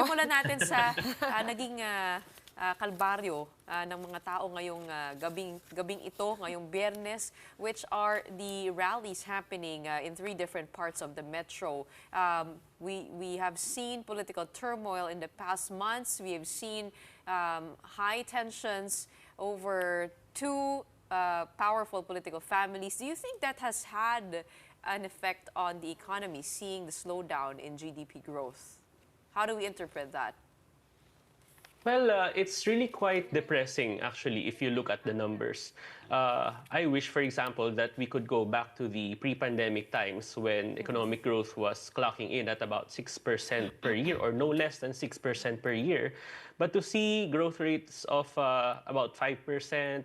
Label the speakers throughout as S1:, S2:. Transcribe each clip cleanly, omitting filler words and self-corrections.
S1: Simulan natin sa naging kalbaryo ng mga tao ngayong gabing ito, ngayong Biyernes, which are the rallies happening in 3 different parts of the metro. We have seen political turmoil in the past months. We have seen high tensions over 2 powerful political families. Do you think that has had an effect on the economy, seeing the slowdown in GDP growth? How do we interpret that?
S2: Well, it's really quite depressing, actually, if you look at the numbers. I wish, for example, that we could go back to the pre-pandemic times when economic growth was clocking in at about 6% per year, or no less than 6% per year. But to see growth rates of about 5%,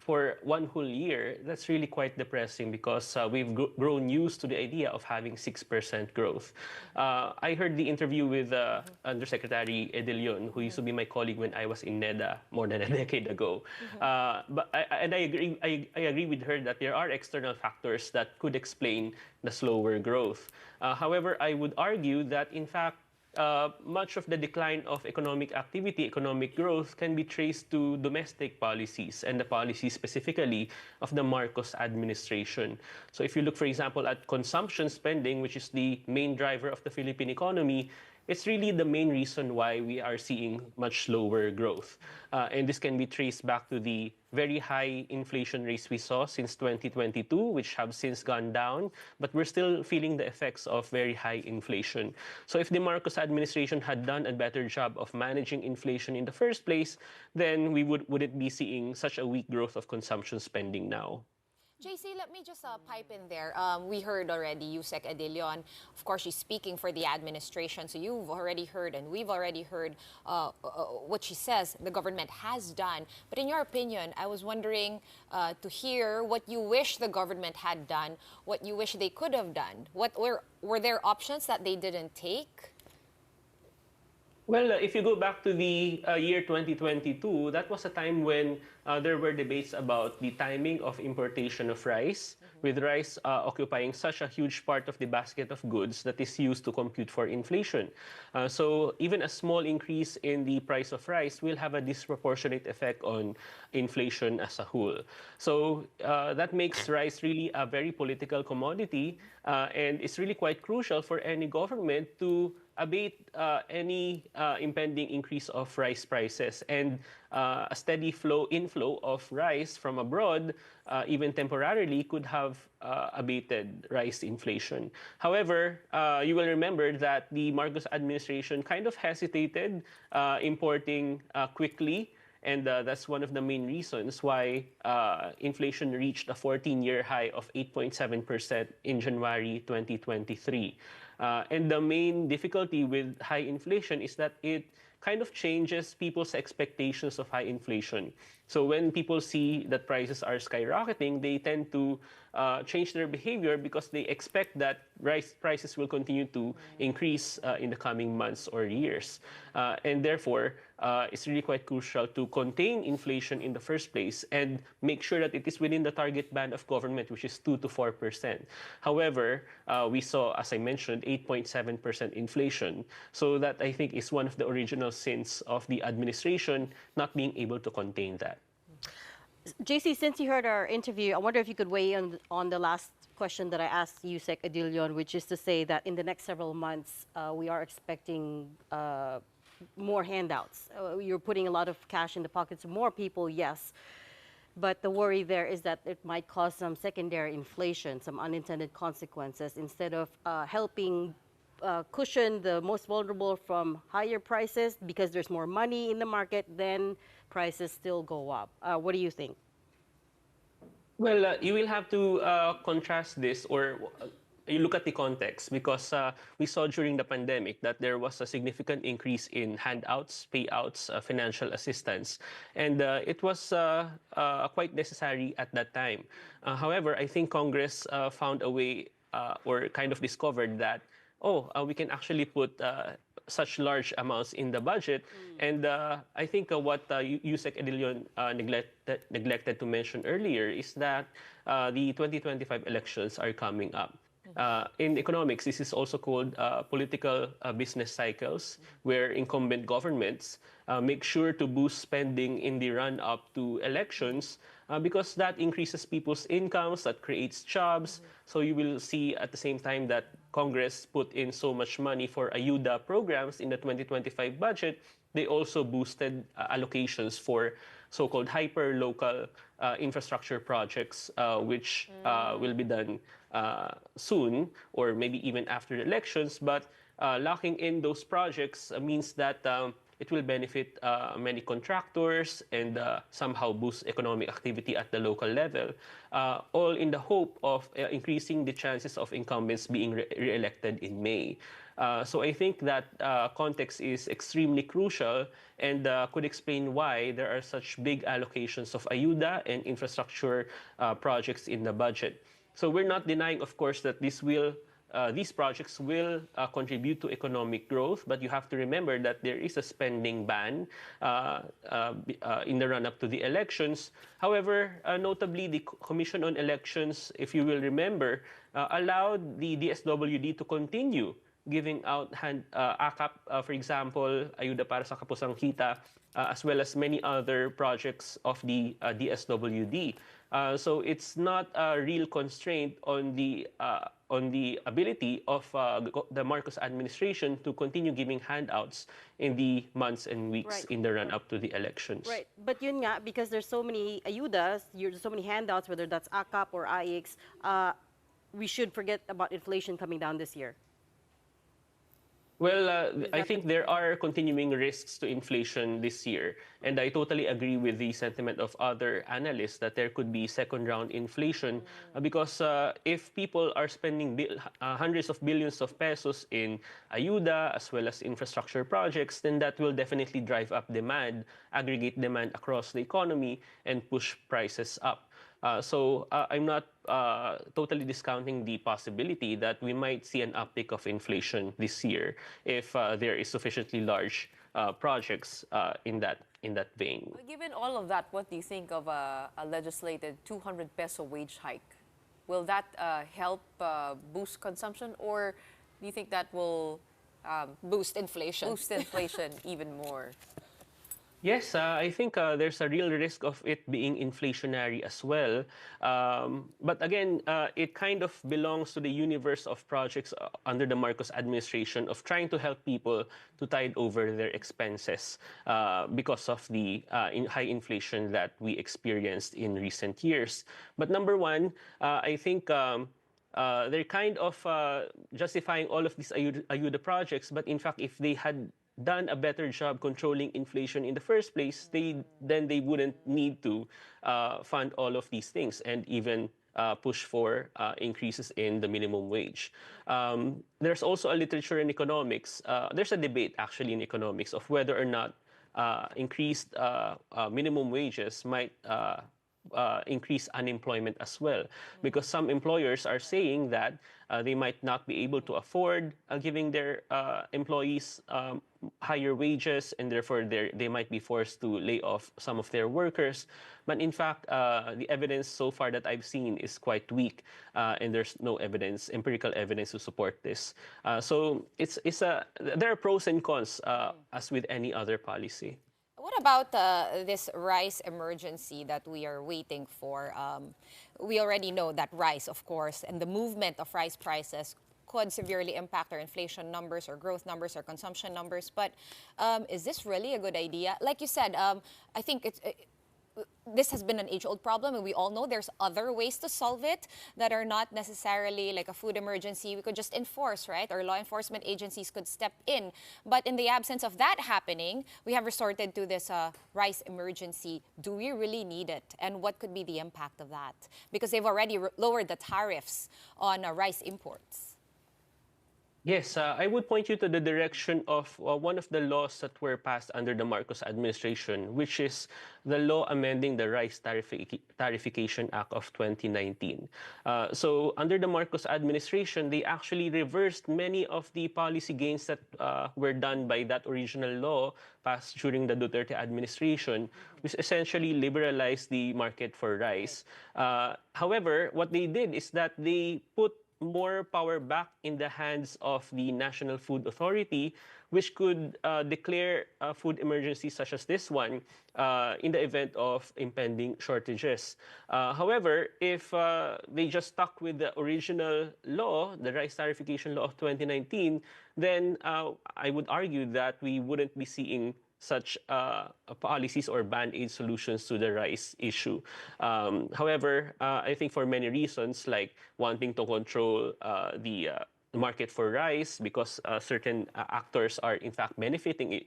S2: for one whole year, that's really quite depressing because we've grown used to the idea of having 6% growth. I heard the interview with Undersecretary Edilion, who used to be my colleague when I was in NEDA more than a decade ago. And I agree with her that there are external factors that could explain the slower growth. However, I would argue that, in fact, much of the decline of economic activity, economic growth, can be traced to domestic policies and the policies specifically of the Marcos administration. So if you look, for example, at consumption spending, which is the main driver of the Philippine economy, it's really the main reason why we are seeing much slower growth. And this can be traced back to the very high inflation rates we saw since 2022, which have since gone down, but we're still feeling the effects of very high inflation. So if the Marcos administration had done a better job of managing inflation in the first place, then we wouldn't be seeing such a weak growth of consumption spending now.
S3: JC, let me just pipe in there. We heard already Yusek Edilion. Of course, she's speaking for the administration, so you've already heard and we've already heard what she says the government has done. But in your opinion, I was wondering to hear what you wish the government had done, what you wish they could have done. Were there options that they didn't take?
S2: Well, if you go back to the year 2022, that was a time when there were debates about the timing of importation of rice, with rice occupying such a huge part of the basket of goods that is used to compute for inflation. So even a small increase in the price of rice will have a disproportionate effect on inflation as a whole. So that makes rice really a very political commodity, and it's really quite crucial for any government to abate any impending increase of rice prices, and a steady inflow of rice from abroad, even temporarily, could have abated rice inflation. However, you will remember that the Marcos administration kind of hesitated importing quickly, and that's one of the main reasons why inflation reached a 14-year high of 8.7% in January 2023. And the main difficulty with high inflation is that it kind of changes people's expectations of high inflation. So when people see that prices are skyrocketing, they tend to change their behavior because they expect that rice prices will continue to increase in the coming months or years. And therefore, it's really quite crucial to contain inflation in the first place and make sure that it is within the target band of government, which is 2 to 4%. However, we saw, as I mentioned, 8.7% inflation. So that, I think, is one of the original sins of the administration, not being able to contain that.
S4: JC, since you heard our interview, I wonder if you could weigh in on the last question that I asked Yusek Edilion, which is to say that in the next several months, we are expecting more handouts. You're putting a lot of cash in the pockets of more people, yes. But the worry there is that it might cause some secondary inflation, some unintended consequences. Instead of helping cushion the most vulnerable from higher prices because there's more money in the market, then prices still go up. What do you think?
S2: Well, you will have to contrast this, or you look at the context, because we saw during the pandemic that there was a significant increase in handouts, payouts, financial assistance, and it was quite necessary at that time. However, I think Congress found a way, or kind of discovered that, we can actually put such large amounts in the budget. And I think what Yusek Edilion neglected to mention earlier is that the 2025 elections are coming up. In economics, this is also called political business cycles, where incumbent governments make sure to boost spending in the run-up to elections because that increases people's incomes, that creates jobs. So you will see at the same time that Congress put in so much money for ayuda programs in the 2025 budget, they also boosted allocations for so-called hyper-local infrastructure projects, which will be done soon or maybe even after the elections. But locking in those projects means that it will benefit many contractors and somehow boost economic activity at the local level, all in the hope of increasing the chances of incumbents being re-elected in May. So I think that context is extremely crucial and could explain why there are such big allocations of ayuda and infrastructure projects in the budget. So we're not denying, of course, that these projects will contribute to economic growth, but you have to remember that there is a spending ban in the run-up to the elections. However, notably, the Commission on Elections, if you will remember, allowed the DSWD to continue giving out AKAP, for example, Ayuda para sa Kapusang Kita, as well as many other projects of the DSWD. So it's not a real constraint on the ability of the Marcos administration to continue giving handouts in the months and weeks in the run-up to the elections.
S4: Right, but yun nga, because there's so many ayudas, there's so many handouts, whether that's AKAP or IX, we should forget about inflation coming down this year.
S2: Well, I think there are continuing risks to inflation this year. And I totally agree with the sentiment of other analysts that there could be second-round inflation because if people are spending hundreds of billions of pesos in ayuda as well as infrastructure projects, then that will definitely drive up demand, aggregate demand across the economy, and push prices up. So I'm not totally discounting the possibility that we might see an uptick of inflation this year if there is sufficiently large projects in that vein.
S1: Given all of that, what do you think of a legislated 200 peso wage hike? Will that help boost consumption, or do you think that will
S3: Boost inflation.
S1: boost inflation even more?
S2: Yes, I think there's a real risk of it being inflationary as well. But again, it kind of belongs to the universe of projects under the Marcos administration of trying to help people to tide over their expenses because of the high inflation that we experienced in recent years. But number one, I think they're kind of justifying all of these ayuda projects, but in fact, if they had done a better job controlling inflation in the first place, then they wouldn't need to fund all of these things and even push for increases in the minimum wage. There's also a literature in economics. There's a debate actually in economics of whether or not increased minimum wages might increase unemployment as well, because some employers are saying that they might not be able to afford giving their employees higher wages, and therefore they might be forced to lay off some of their workers. But in fact, the evidence so far that I've seen is quite weak, and there's no evidence, empirical evidence to support this. So there are pros and cons as with any other policy.
S3: What about this rice emergency that we are waiting for? We already know that rice, of course, and the movement of rice prices could severely impact our inflation numbers or growth numbers or consumption numbers. But is this really a good idea? Like you said, I think this has been an age-old problem, and we all know there's other ways to solve it that are not necessarily like a food emergency. We could just enforce, right? Or law enforcement agencies could step in. But in the absence of that happening, we have resorted to this rice emergency. Do we really need it? And what could be the impact of that? Because they've already lowered the tariffs on rice imports.
S2: Yes, I would point you to the direction of one of the laws that were passed under the Marcos administration, which is the law amending the Rice Tarification Act of 2019. So under the Marcos administration, they actually reversed many of the policy gains that were done by that original law passed during the Duterte administration, which essentially liberalized the market for rice. However, what they did is that they put more power back in the hands of the National Food Authority, which could declare a food emergency such as this one in the event of impending shortages. However, if they just stuck with the original law, the rice tarification law of 2019, then I would argue that we wouldn't be seeing such policies or band-aid solutions to the rice issue. However, I think for many reasons, like wanting to control the market for rice, because certain actors are in fact benefiting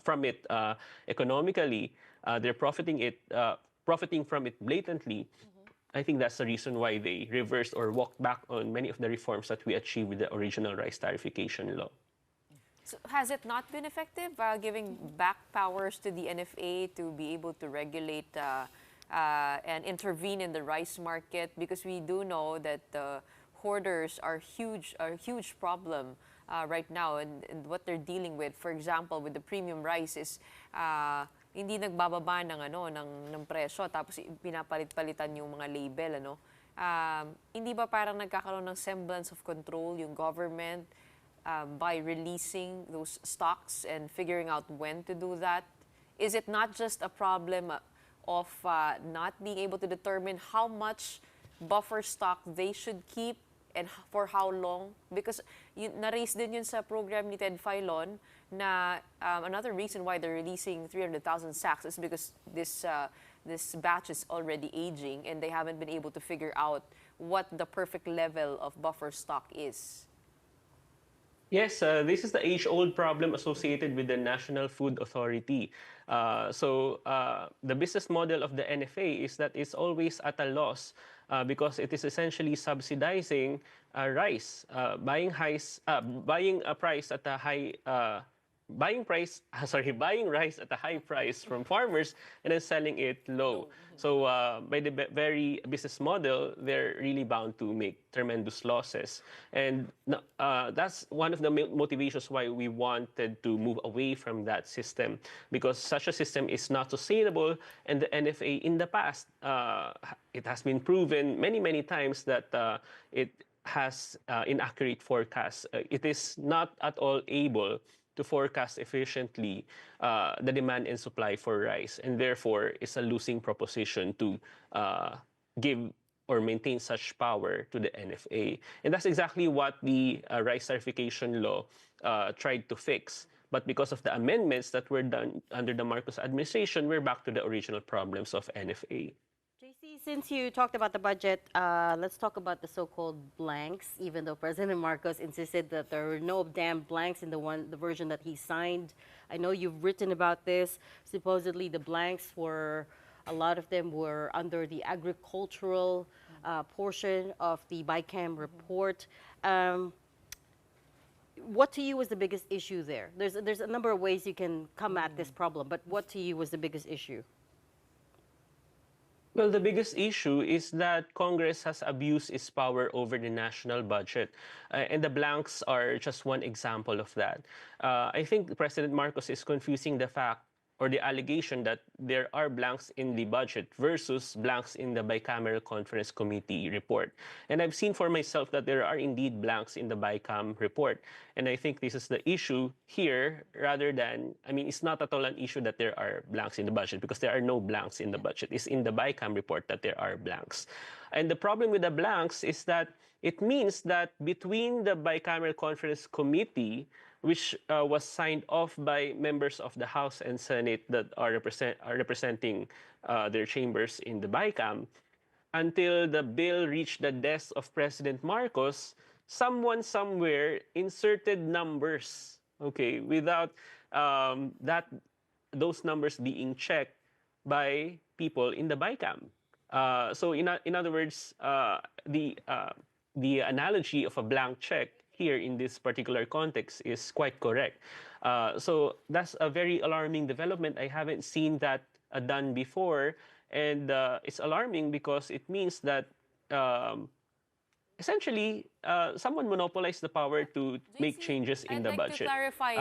S2: from it economically, they're profiting from it blatantly. I think that's the reason why they reversed or walked back on many of the reforms that we achieved with the original rice tarification law.
S1: So has it not been effective, giving back powers to the NFA to be able to regulate and intervene in the rice market? Because we do know that hoarders are a huge problem right now, and what they're dealing with, for example, with the premium rice is hindi nagbababa ng presyo, tapos pinapalit-palitan yung mga label, ano. Hindi ba parang nagkakaroon ng semblance of control yung government by releasing those stocks and figuring out when to do that? Is it not just a problem of not being able to determine how much buffer stock they should keep and for how long? Because na-raise din yun sa program ni Ted Filon na another reason why they're releasing 300,000 sacks is because this batch is already aging and they haven't been able to figure out what the perfect level of buffer stock is.
S2: Yes, this is the age-old problem associated with the National Food Authority. The business model of the NFA is that it's always at a loss because it is essentially subsidizing rice, buying a price at a high buying rice at a high price from farmers and then selling it low. So by the very business model, they're really bound to make tremendous losses. And that's one of the motivations why we wanted to move away from that system, because such a system is not sustainable. And the NFA in the past, it has been proven many times that it has inaccurate forecasts. It is not at all able to forecast efficiently the demand and supply for rice, and therefore is a losing proposition to give or maintain such power to the NFA. And that's exactly what the rice certification law tried to fix. But because of the amendments that were done under the Marcos administration, we're back to the original problems of NFA.
S4: JC, since you talked about the budget, let's talk about the so-called blanks. Even though President Marcos insisted that there were no damn blanks in the version that he signed, I know you've written about this. Supposedly, the blanks were, a lot of them were under the agricultural portion of the BICAM report. What to you was the biggest issue there? There's a number of ways you can come at this problem, but what to you was the biggest issue?
S2: Well, the biggest issue is that Congress has abused its power over the national budget. And the blanks are just one example of that. I think President Marcos is confusing the fact or the allegation that there are blanks in the budget versus blanks in the bicameral conference committee report. And I've seen for myself that there are indeed blanks in the BICAM report. And I think this is the issue here rather than, I mean, it's not at all an issue that there are blanks in the budget because there are no blanks in the budget. It's in the BICAM report that there are blanks. And the problem with the blanks is that it means that between the bicameral conference committee, which was signed off by members of the House and Senate that are representing their chambers in the BICAM, until the bill reached the desk of President Marcos, someone somewhere inserted numbers, okay, without those numbers being checked by people in the BICAM. So in other words, the analogy of a blank check here in this particular context is quite correct. So that's a very alarming development. I haven't seen that done before. And it's alarming because it means that essentially, someone monopolized the power to make changes in
S1: I'd
S2: the
S1: like
S2: budget.
S1: to clarify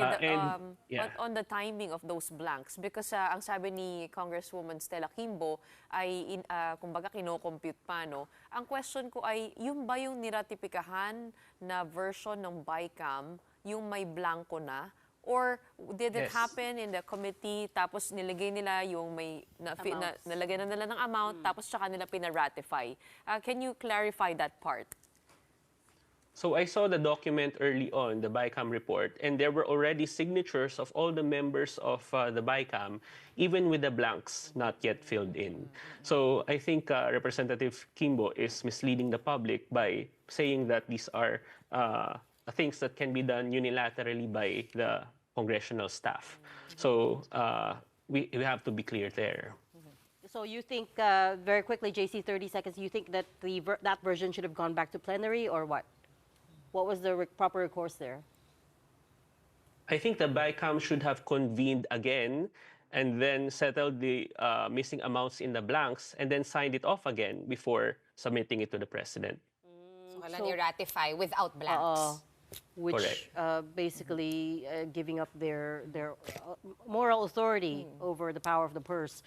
S2: Yeah.
S1: on the timing of those blanks because ang sabi ni Congresswoman Stella Kimbo ay kumbaga kino-compute pa, no? Ang question ko ay, yung ba yung niratipikahan na version ng BICAM, yung may blanco na? Or did it
S2: Yes.
S1: happen in the committee tapos nilagay nila yung may nalagay na nila ng amount tapos tsaka nila pinaratify? Can you clarify that part?
S2: So I saw the document early on, the BICAM report, and there were already signatures of all the members of the BICAM, even with the blanks not yet filled in. So I think Representative Kimbo is misleading the public by saying that these are things that can be done unilaterally by the congressional staff. So we have to be clear there.
S4: So you think, very quickly, JC, 30 seconds, you think that that version should have gone back to plenary or what? What was the proper recourse there?
S2: I think the BICAM should have convened again and then settled the missing amounts in the blanks and then signed it off again before submitting it to the president.
S3: So, kailangan i-ratify without blanks.
S4: Which basically giving up their moral authority over the power of the purse.